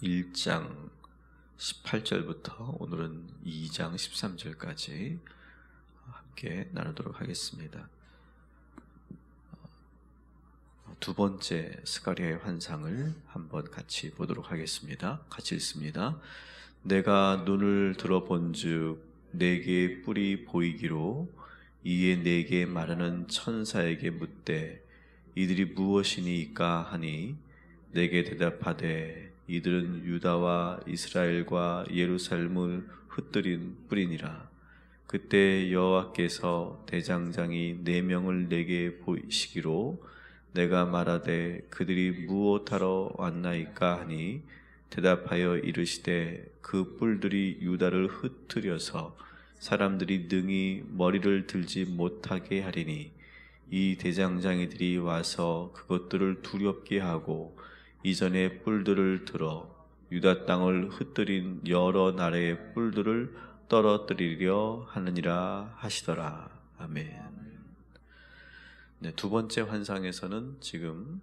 1장 18절부터 오늘은 2장 13절까지 함께 나누도록 하겠습니다. 두 번째 스가랴의 환상을 한번 같이 보도록 하겠습니다. 같이 읽습니다. 내가 눈을 들어본즉 네 개의 뿔이 보이기로 이에 네개 말하는 천사에게 묻되 이들이 무엇이니까 하니 내게 대답하되 이들은 유다와 이스라엘과 예루살렘을 흩뜨린 뿔이니라. 그때 여호와께서 대장장이 4명을 내게 보이시기로 내가 말하되 그들이 무엇하러 왔나이까 하니 대답하여 이르시되 그 뿔들이 유다를 흩뜨려서 사람들이 능히 머리를 들지 못하게 하리니 이 대장장이들이 와서 그것들을 두렵게 하고 이전에 뿔들을 들어 유다 땅을 흩뜨린 여러 나라의 뿔들을 떨어뜨리려 하느니라 하시더라. 아멘. 네, 두 번째 환상에서는 지금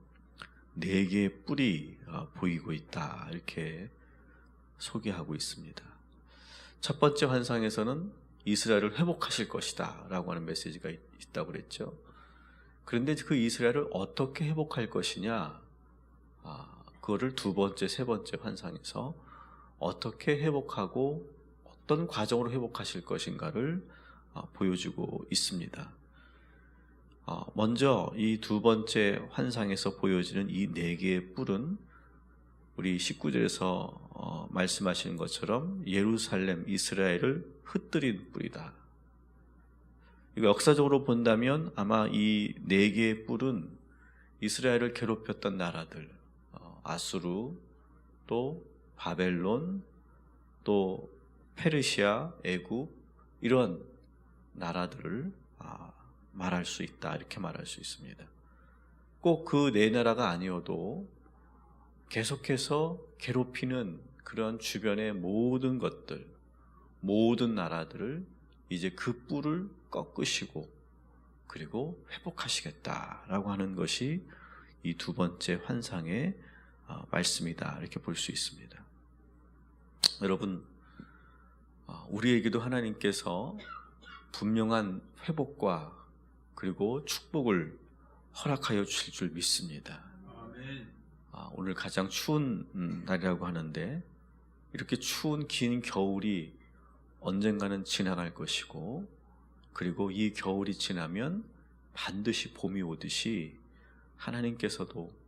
4개의 뿔이 보이고 있다, 이렇게 소개하고 있습니다. 첫 번째 환상에서는 이스라엘을 회복하실 것이다 라고 하는 메시지가 있다고 그랬죠. 그런데 그 이스라엘을 어떻게 회복할 것이냐, 그거를 두 번째, 세 번째 환상에서 어떻게 회복하고 어떤 과정으로 회복하실 것인가를 보여주고 있습니다. 먼저 이 두 번째 환상에서 보여지는 이 4개의 뿔은 우리 19절에서 말씀하시는 것처럼 예루살렘, 이스라엘을 흩뜨린 뿔이다. 이거 역사적으로 본다면 아마 이 4개의 뿔은 이스라엘을 괴롭혔던 나라들, 아수르, 또 바벨론, 또 페르시아, 애굽, 이런 나라들을 말할 수 있다, 이렇게 말할 수 있습니다. 꼭 그 4나라가 아니어도 계속해서 괴롭히는 그런 주변의 모든 것들, 모든 나라들을 이제 그 뿔을 꺾으시고 그리고 회복하시겠다라고 하는 것이 이 두 번째 환상의 말씀이다, 이렇게 볼 수 있습니다. 여러분, 우리에게도 하나님께서 분명한 회복과 그리고 축복을 허락하여 주실 줄 믿습니다. 오늘 가장 추운 날이라고 하는데 이렇게 추운 긴 겨울이 언젠가는 지나갈 것이고, 그리고 이 겨울이 지나면 반드시 봄이 오듯이 하나님께서도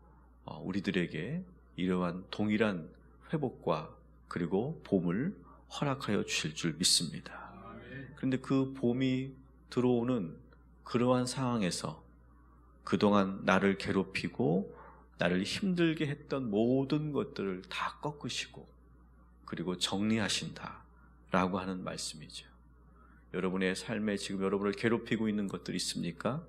우리들에게 이러한 동일한 회복과 그리고 봄을 허락하여 주실 줄 믿습니다. 그런데 그 봄이 들어오는 그러한 상황에서 그동안 나를 괴롭히고 나를 힘들게 했던 모든 것들을 다 꺾으시고 그리고 정리하신다 라고 하는 말씀이죠. 여러분의 삶에 지금 여러분을 괴롭히고 있는 것들이 있습니까?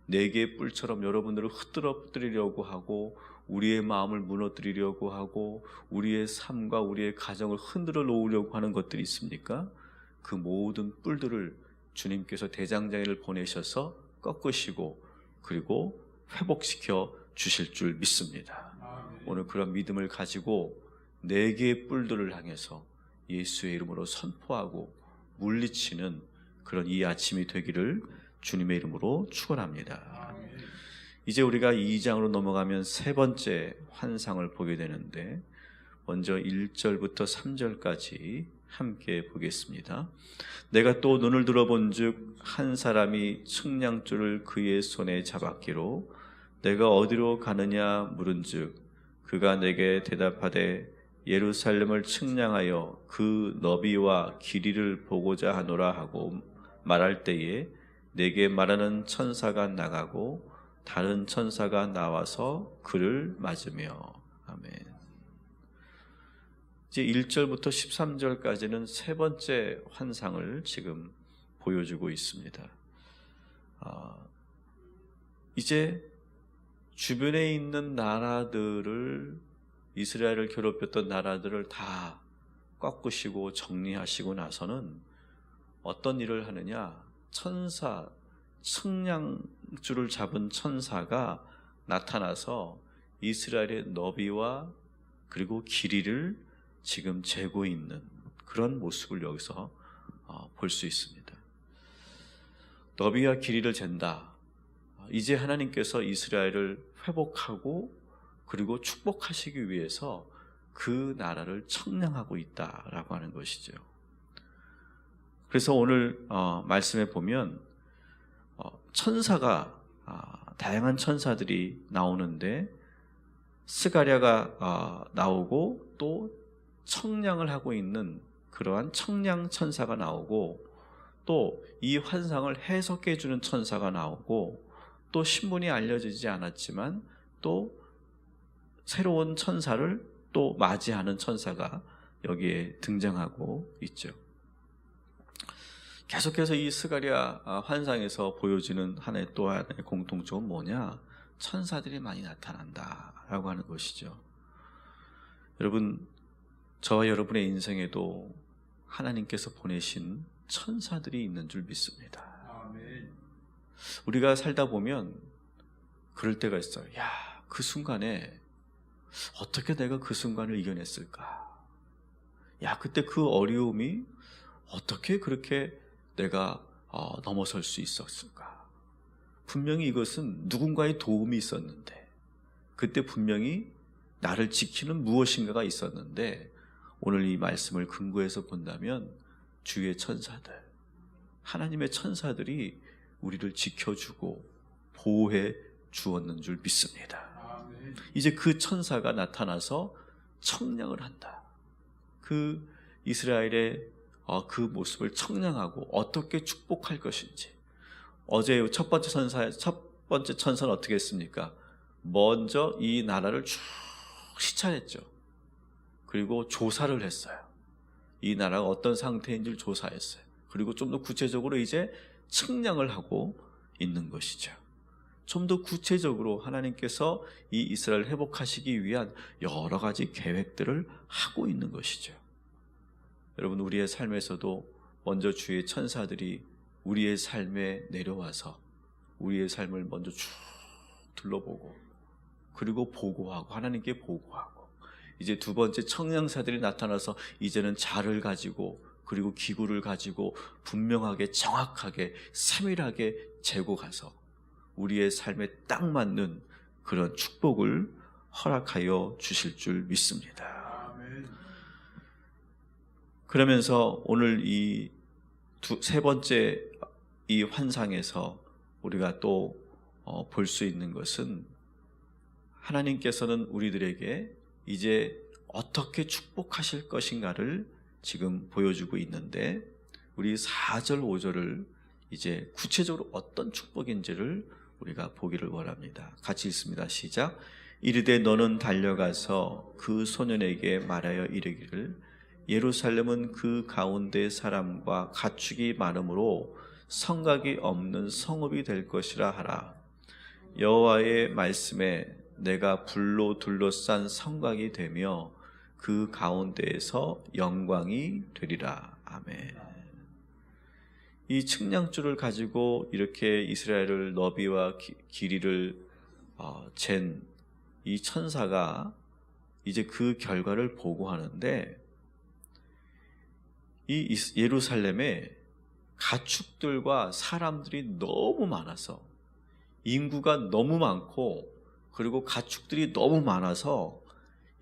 4개의 뿔처럼 여러분들을 흩뜨리려고 하고 우리의 마음을 무너뜨리려고 하고 우리의 삶과 우리의 가정을 흔들어 놓으려고 하는 것들이 있습니까? 그 모든 뿔들을 주님께서 대장장이를 보내셔서 꺾으시고 그리고 회복시켜 주실 줄 믿습니다. 오늘 그런 믿음을 가지고 4개의 뿔들을 향해서 예수의 이름으로 선포하고 물리치는 그런 이 아침이 되기를 주님의 이름으로 축원합니다. 이제 우리가 2장으로 넘어가면 세 번째 환상을 보게 되는데, 먼저 1절부터 3절까지 함께 보겠습니다. 내가 또 눈을 들어본즉 한 사람이 측량줄을 그의 손에 잡았기로 내가 어디로 가느냐 물은즉 그가 내게 대답하되 예루살렘을 측량하여 그 너비와 길이를 보고자 하노라 하고 말할 때에 내게 말하는 천사가 나가고 다른 천사가 나와서 그를 맞으며. 아멘. 이제 1절부터 13절까지는 세 번째 환상을 지금 보여주고 있습니다. 이제 주변에 있는 나라들을, 이스라엘을 괴롭혔던 나라들을 다 꺾으시고 정리하시고 나서는 어떤 일을 하느냐, 천사, 측량줄을 잡은 천사가 나타나서 이스라엘의 너비와 그리고 길이를 지금 재고 있는 그런 모습을 여기서 볼 수 있습니다. 너비와 길이를 잰다. 이제 하나님께서 이스라엘을 회복하고 그리고 축복하시기 위해서 그 나라를 청량하고 있다라고 하는 것이죠. 그래서 오늘 말씀에 보면 천사가 다양한 천사들이 나오는데 스가랴가 나오고 또 청량을 하고 있는 그러한 청량 천사가 나오고 또 이 환상을 해석해 주는 천사가 나오고 또 신분이 알려지지 않았지만 또 새로운 천사를 또 맞이하는 천사가 여기에 등장하고 있죠. 계속해서 이 스가랴 환상에서 보여지는 하나의 또 하나의 공통점은 뭐냐? 천사들이 많이 나타난다라고 하는 것이죠. 여러분, 저와 여러분의 인생에도 하나님께서 보내신 천사들이 있는 줄 믿습니다. 아멘. 우리가 살다 보면 그럴 때가 있어요. 야, 그 순간에 어떻게 내가 그 순간을 이겨냈을까? 야, 그때 그 어려움이 어떻게 그렇게 내가 넘어설 수 있었을까? 분명히 이것은 누군가의 도움이 있었는데, 그때 분명히 나를 지키는 무엇인가가 있었는데, 오늘 이 말씀을 근거해서 본다면 주의 천사들, 하나님의 천사들이 우리를 지켜주고 보호해 주었는 줄 믿습니다. 이제 그 천사가 나타나서 청량을 한다. 그 이스라엘의 그 모습을 청량하고 어떻게 축복할 것인지. 어제 첫 번째 천사는 어떻게 했습니까? 먼저 이 나라를 쭉 시찰했죠. 그리고 조사를 했어요. 이 나라가 어떤 상태인지를 조사했어요. 그리고 좀 더 구체적으로 이제 측량을 하고 있는 것이죠. 좀 더 구체적으로 하나님께서 이 이스라엘을 회복하시기 위한 여러 가지 계획들을 하고 있는 것이죠. 여러분, 우리의 삶에서도 먼저 주의 천사들이 우리의 삶에 내려와서 우리의 삶을 먼저 쭉 둘러보고 그리고 보고하고 하나님께 보고하고 이제 두 번째 청량사들이 나타나서 이제는 자를 가지고 그리고 기구를 가지고 분명하게 정확하게 세밀하게 재고 가서 우리의 삶에 딱 맞는 그런 축복을 허락하여 주실 줄 믿습니다. 아멘. 그러면서 오늘 이 세 번째 이 환상에서 우리가 또 볼 수 있는 것은 하나님께서는 우리들에게 이제 어떻게 축복하실 것인가를 지금 보여주고 있는데 우리 4절 5절을 이제 구체적으로 어떤 축복인지를 우리가 보기를 원합니다. 같이 읽습니다. 시작. 이르되 너는 달려가서 그 소년에게 말하여 이르기를 예루살렘은 그 가운데 사람과 가축이 많으므로 성곽이 없는 성읍이 될 것이라 하라. 여호와의 말씀에 내가 불로 둘러싼 성곽이 되며 그 가운데에서 영광이 되리라. 아멘. 이 측량줄을 가지고 이렇게 이스라엘을 너비와 길이를 잰 이 천사가 이제 그 결과를 보고하는데 이 예루살렘에 가축들과 사람들이 너무 많아서 인구가 너무 많고 그리고 가축들이 너무 많아서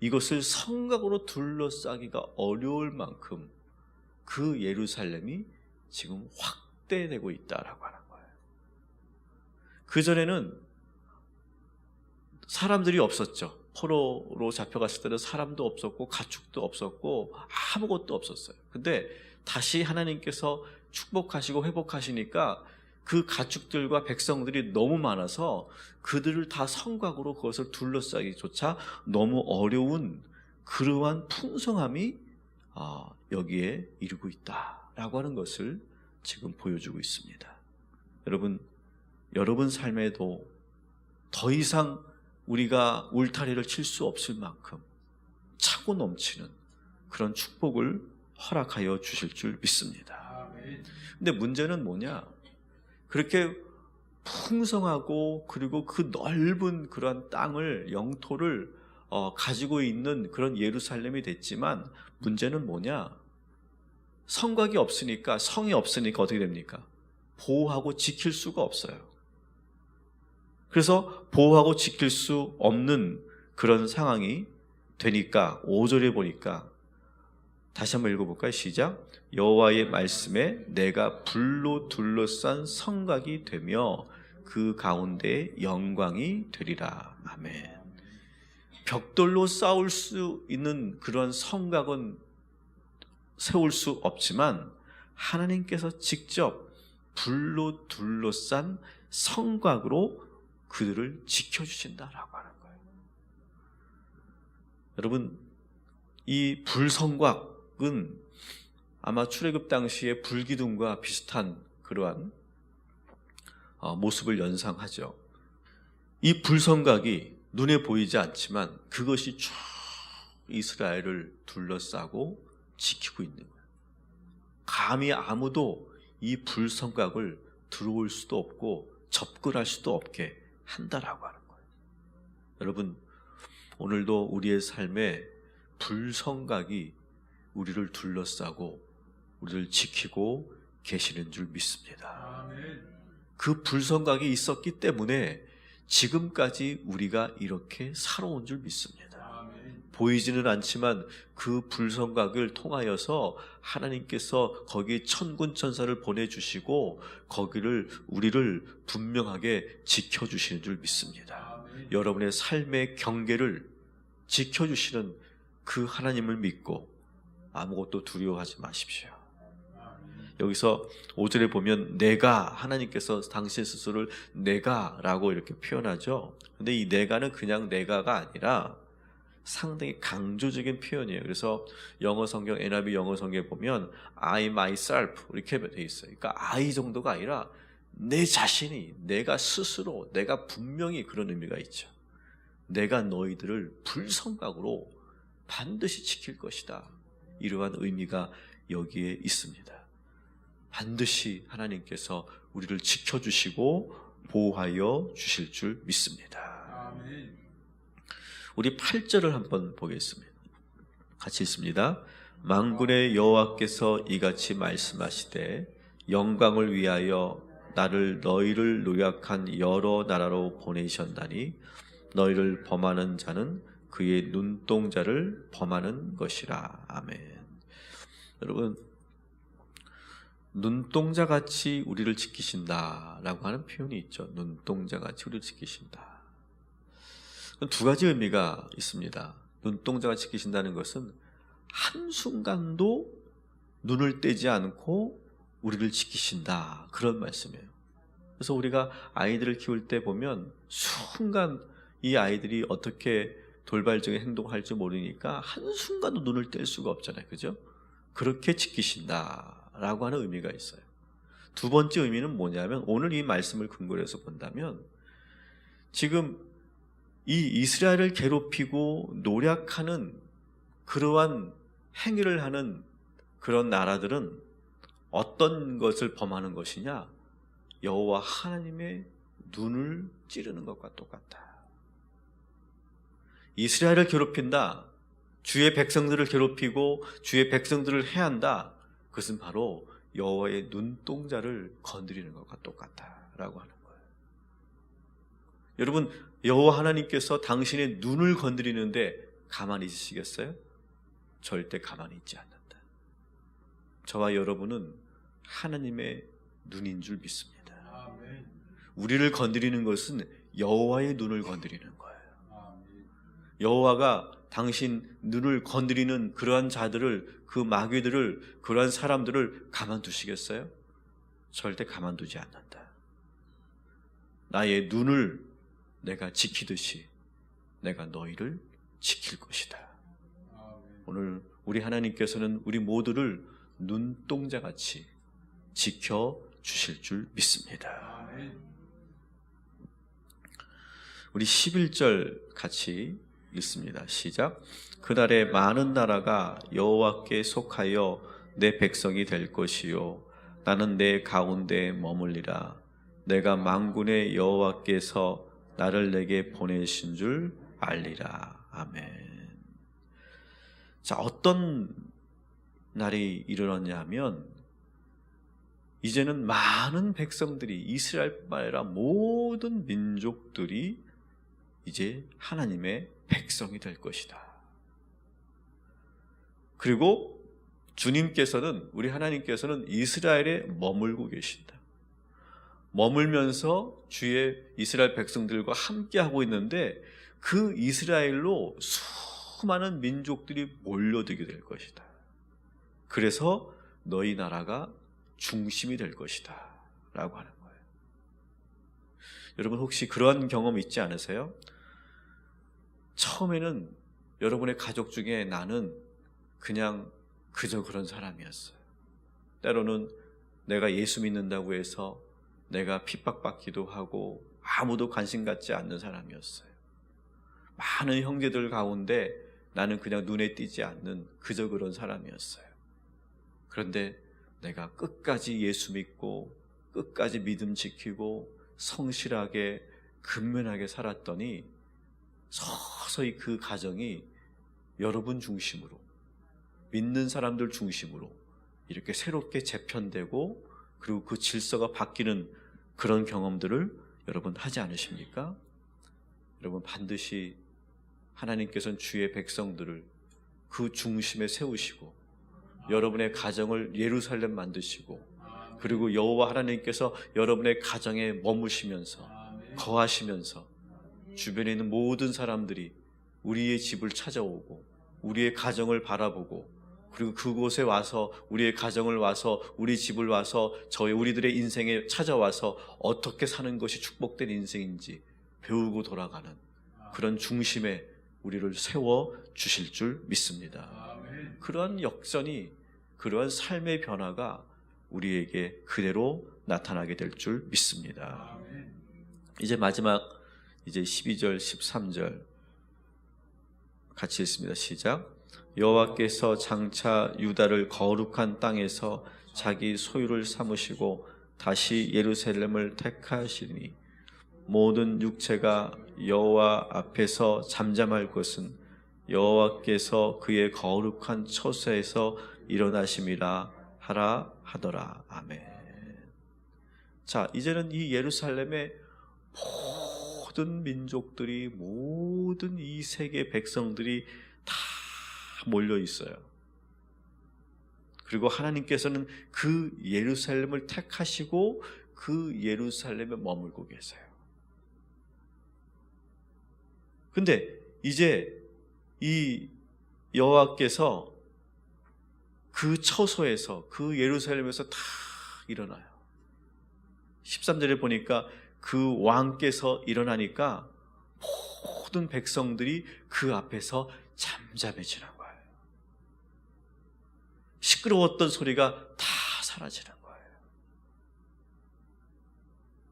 이것을 성곽으로 둘러싸기가 어려울 만큼 그 예루살렘이 지금 확대되고 있다라고 하는 거예요. 그전에는 사람들이 없었죠. 포로로 잡혀갔을 때는 사람도 없었고 가축도 없었고 아무것도 없었어요. 근데 다시 하나님께서 축복하시고 회복하시니까 그 가축들과 백성들이 너무 많아서 그들을 다 성곽으로 그것을 둘러싸기조차 너무 어려운 그러한 풍성함이 여기에 이르고 있다라고 하는 것을 지금 보여주고 있습니다. 여러분 삶에도 더 이상 우리가 울타리를 칠 수 없을 만큼 차고 넘치는 그런 축복을 허락하여 주실 줄 믿습니다. 근데 문제는 뭐냐? 그렇게 풍성하고 그리고 그 넓은 그런 땅을 영토를 가지고 있는 그런 예루살렘이 됐지만 문제는 뭐냐? 성곽이 없으니까, 성이 없으니까 어떻게 됩니까? 보호하고 지킬 수가 없어요. 그래서 보호하고 지킬 수 없는 그런 상황이 되니까 5절에 보니까 다시 한번 읽어볼까요? 시작. 여호와의 말씀에 내가 불로 둘러싼 성곽이 되며 그 가운데 영광이 되리라. 아멘. 벽돌로 쌓을 수 있는 그런 성곽은 세울 수 없지만 하나님께서 직접 불로 둘러싼 성곽으로 그들을 지켜주신다라고 하는 거예요. 여러분, 이 불성곽은 아마 출애굽 당시의 불기둥과 비슷한 그러한 모습을 연상하죠. 이 불성곽이 눈에 보이지 않지만 그것이 쭉 이스라엘을 둘러싸고 지키고 있는 거예요. 감히 아무도 이 불성곽을 들어올 수도 없고 접근할 수도 없게 한다라고 하는 거예요. 여러분, 오늘도 우리의 삶에 불성곽이 우리를 둘러싸고 우리를 지키고 계시는 줄 믿습니다. 그 불성곽이 있었기 때문에 지금까지 우리가 이렇게 살아온 줄 믿습니다. 보이지는 않지만 그 불성곽을 통하여서 하나님께서 거기에 천군 천사를 보내주시고 거기를 우리를 분명하게 지켜주시는 줄 믿습니다. 여러분의 삶의 경계를 지켜주시는 그 하나님을 믿고 아무것도 두려워하지 마십시오. 여기서 5절에 보면 내가, 하나님께서 당신 스스로를 내가라고 이렇게 표현하죠. 근데 이 내가는 그냥 내가가 아니라 상당히 강조적인 표현이에요. 그래서 영어 성경, NIV 영어 성경에 보면 I myself 이렇게 되어 있어요. 그러니까 I 정도가 아니라 내 자신이, 내가 스스로, 내가 분명히 그런 의미가 있죠. 내가 너희들을 불성곽으로 반드시 지킬 것이다. 이러한 의미가 여기에 있습니다. 반드시 하나님께서 우리를 지켜주시고 보호하여 주실 줄 믿습니다. 우리 8절을 한번 보겠습니다. 같이 읽습니다. 만군의 여호와께서 이같이 말씀하시되 영광을 위하여 나를 너희를 노략한 여러 나라로 보내셨나니 너희를 범하는 자는 그의 눈동자를 범하는 것이라. 아멘. 여러분, 눈동자같이 우리를 지키신다라고 하는 표현이 있죠. 눈동자같이 우리를 지키신다. 두 가지 의미가 있습니다. 눈동자같이 지키신다는 것은 한순간도 눈을 떼지 않고 우리를 지키신다, 그런 말씀이에요. 그래서 우리가 아이들을 키울 때 보면 순간 이 아이들이 어떻게 돌발적인 행동할지 모르니까 한순간도 눈을 뗄 수가 없잖아요. 그죠? 그렇게 지키신다라고 하는 의미가 있어요. 두 번째 의미는 뭐냐면, 오늘 이 말씀을 근거로 해서 본다면 지금 이 이스라엘을 괴롭히고 노략하는 그러한 행위를 하는 그런 나라들은 어떤 것을 범하는 것이냐? 여호와 하나님의 눈을 찌르는 것과 똑같다. 이스라엘을 괴롭힌다, 주의 백성들을 괴롭히고 주의 백성들을 해한다, 그것은 바로 여호와의 눈동자를 건드리는 것과 똑같다라고 하는 거예요. 여러분, 여호와 하나님께서 당신의 눈을 건드리는데 가만히 있으시겠어요? 절대 가만히 있지 않는다. 저와 여러분은 하나님의 눈인 줄 믿습니다. 우리를 건드리는 것은 여호와의 눈을 건드리는 거예요. 여호와가 당신 눈을 건드리는 그러한 자들을, 그 마귀들을, 그러한 사람들을 가만두시겠어요? 절대 가만두지 않는다. 나의 눈을 내가 지키듯이 내가 너희를 지킬 것이다. 오늘 우리 하나님께서는 우리 모두를 눈동자같이 지켜주실 줄 믿습니다. 우리 11절 같이 읽습니다. 시작. 그날에 많은 나라가 여호와께 속하여 내 백성이 될 것이요 나는 내 가운데 머물리라. 내가 만군의 여호와께서 나를 내게 보내신 줄 알리라. 아멘. 자, 어떤 날이 일어났냐면 이제는 많은 백성들이, 이스라엘뿐만 아니라 모든 민족들이 이제 하나님의 백성이 될 것이다. 그리고 주님께서는, 우리 하나님께서는 이스라엘에 머물고 계신다. 머물면서 주의 이스라엘 백성들과 함께 하고 있는데 그 이스라엘로 수많은 민족들이 몰려들게 될 것이다. 그래서 너희 나라가 중심이 될 것이다 라고 하는 거예요. 여러분 혹시 그러한 경험 있지 않으세요? 처음에는 여러분의 가족 중에 나는 그냥 그저 그런 사람이었어요. 때로는 내가 예수 믿는다고 해서 내가 핍박받기도 하고 아무도 관심 갖지 않는 사람이었어요. 많은 형제들 가운데 나는 그냥 눈에 띄지 않는 그저 그런 사람이었어요. 그런데 내가 끝까지 예수 믿고 끝까지 믿음 지키고 성실하게 근면하게 살았더니 서서히 그 가정이 여러분 중심으로, 믿는 사람들 중심으로 이렇게 새롭게 재편되고 그리고 그 질서가 바뀌는 그런 경험들을 여러분 하지 않으십니까? 여러분 반드시 하나님께서는 주의 백성들을 그 중심에 세우시고 여러분의 가정을 예루살렘 만드시고 그리고 여호와 하나님께서 여러분의 가정에 머무시면서 거하시면서 주변에 있는 모든 사람들이 우리의 집을 찾아오고 우리의 가정을 바라보고 그리고 그곳에 와서 우리의 가정을 와서 우리 집을 와서 우리들의 인생에 찾아와서 어떻게 사는 것이 축복된 인생인지 배우고 돌아가는 그런 중심에 우리를 세워 주실 줄 믿습니다. 그러한 역전이, 그러한 삶의 변화가 우리에게 그대로 나타나게 될 줄 믿습니다. 이제 마지막 이제 12절 13절 같이 읽습니다. 시작. 여호와께서 장차 유다를 거룩한 땅에서 자기 소유를 삼으시고 다시 예루살렘을 택하시니 모든 육체가 여호와 앞에서 잠잠할 것은 여호와께서 그의 거룩한 처소에서 일어나심이라 하라 하더라. 아멘. 자, 이제는 이 예루살렘의 모든 민족들이, 모든 이 세계 백성들이 다 몰려 있어요. 그리고 하나님께서는 그 예루살렘을 택하시고 그 예루살렘에 머물고 계세요. 근데 이제 이 여호와께서 그 처소에서, 그 예루살렘에서 다 일어나요. 13절에 보니까 그 왕께서 일어나니까 모든 백성들이 그 앞에서 잠잠해지는 거예요. 시끄러웠던 소리가 다 사라지는 거예요.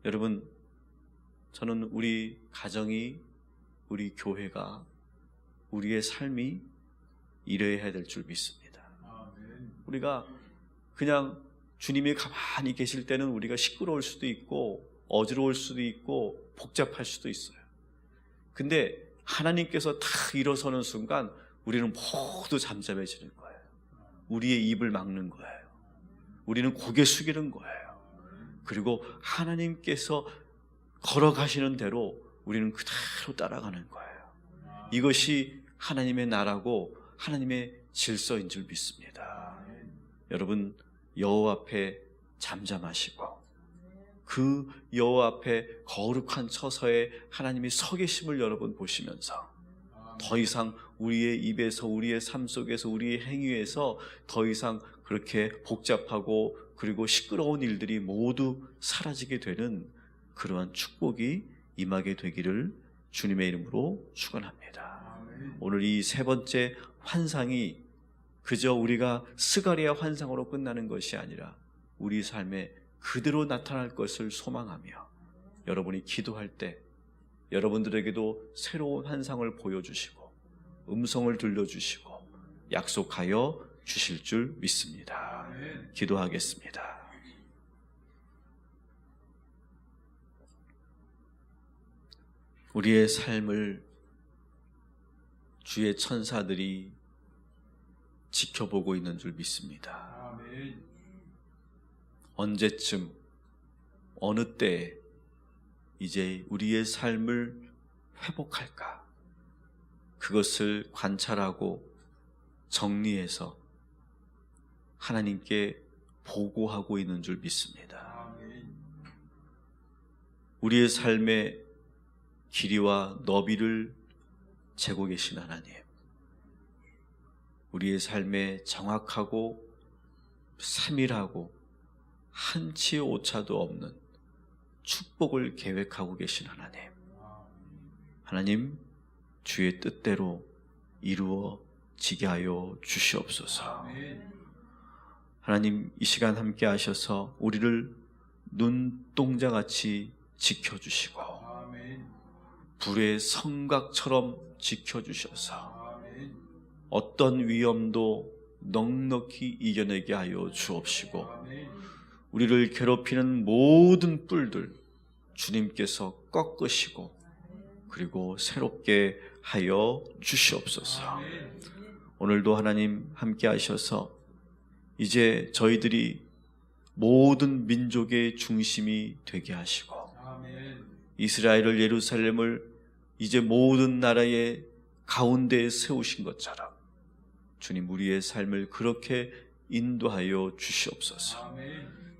여러분, 저는 우리 가정이, 우리 교회가, 우리의 삶이 이래야 될 줄 믿습니다. 우리가 그냥 주님이 가만히 계실 때는 우리가 시끄러울 수도 있고 어지러울 수도 있고 복잡할 수도 있어요. 근데 하나님께서 다 일어서는 순간 우리는 모두 잠잠해지는 거예요. 우리의 입을 막는 거예요. 우리는 고개 숙이는 거예요. 그리고 하나님께서 걸어가시는 대로 우리는 그대로 따라가는 거예요. 이것이 하나님의 나라고 하나님의 질서인 줄 믿습니다. 여러분, 여호와 앞에 잠잠하시고 그 여호와 앞에 거룩한 처소에 하나님이 서 계심을 여러분 보시면서 더 이상 우리의 입에서, 우리의 삶 속에서, 우리의 행위에서 더 이상 그렇게 복잡하고 그리고 시끄러운 일들이 모두 사라지게 되는 그러한 축복이 임하게 되기를 주님의 이름으로 축원합니다. 오늘 이 세 번째 환상이 그저 우리가 스가랴 환상으로 끝나는 것이 아니라 우리 삶에 그대로 나타날 것을 소망하며 여러분이 기도할 때 여러분들에게도 새로운 환상을 보여주시고 음성을 들려주시고 약속하여 주실 줄 믿습니다. 기도하겠습니다. 우리의 삶을 주의 천사들이 지켜보고 있는 줄 믿습니다. 언제쯤 어느 때에 이제 우리의 삶을 회복할까? 그것을 관찰하고 정리해서 하나님께 보고하고 있는 줄 믿습니다. 우리의 삶의 길이와 너비를 재고 계신 하나님, 우리의 삶에 정확하고 세밀하고 한치의 오차도 없는 축복을 계획하고 계신 하나님, 하나님 주의 뜻대로 이루어지게 하여 주시옵소서. 하나님 이 시간 함께 하셔서 우리를 눈동자같이 지켜주시고 불의 성곽처럼 지켜주셔서 어떤 위험도 넉넉히 이겨내게 하여 주옵시고 우리를 괴롭히는 모든 뿔들 주님께서 꺾으시고 그리고 새롭게 하여 주시옵소서. 오늘도 하나님 함께 하셔서 이제 저희들이 모든 민족의 중심이 되게 하시고 이스라엘을, 예루살렘을 이제 모든 나라의 가운데에 세우신 것처럼 주님 우리의 삶을 그렇게 인도하여 주시옵소서.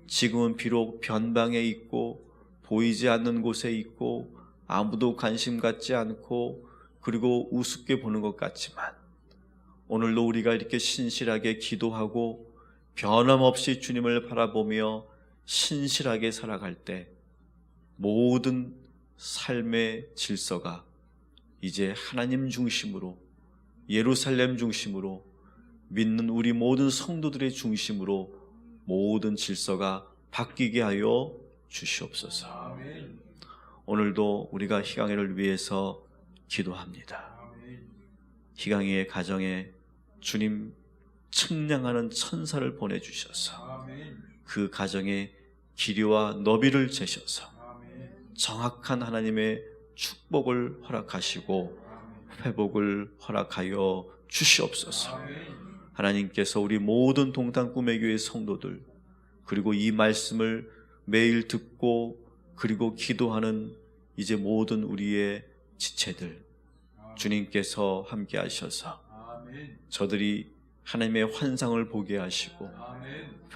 지금은 비록 변방에 있고 보이지 않는 곳에 있고 아무도 관심 갖지 않고 그리고 우습게 보는 것 같지만 오늘도 우리가 이렇게 신실하게 기도하고 변함없이 주님을 바라보며 신실하게 살아갈 때 모든 삶의 질서가 이제 하나님 중심으로, 예루살렘 중심으로, 믿는 우리 모든 성도들의 중심으로 모든 질서가 바뀌게 하여 주시옵소서. 오늘도 우리가 희강이를 위해서 기도합니다. 희강이의 가정에 주님 측량하는 천사를 보내주셔서 그 가정에 길이와 너비를 재셔서 정확한 하나님의 축복을 허락하시고 회복을 허락하여 주시옵소서. 하나님께서 우리 모든 동탄 꿈의 교회 성도들 그리고 이 말씀을 매일 듣고 그리고 기도하는 이제 모든 우리의 지체들 주님께서 함께 하셔서 저들이 하나님의 환상을 보게 하시고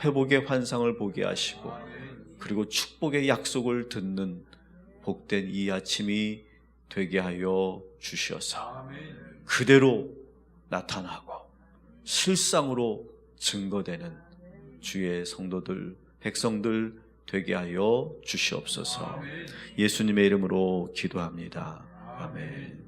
회복의 환상을 보게 하시고 그리고 축복의 약속을 듣는 복된 이 아침이 되게 하여 주시어서 그대로 나타나고 실상으로 증거되는 주의 성도들, 백성들 되게 하여 주시옵소서. 예수님의 이름으로 기도합니다. 아멘.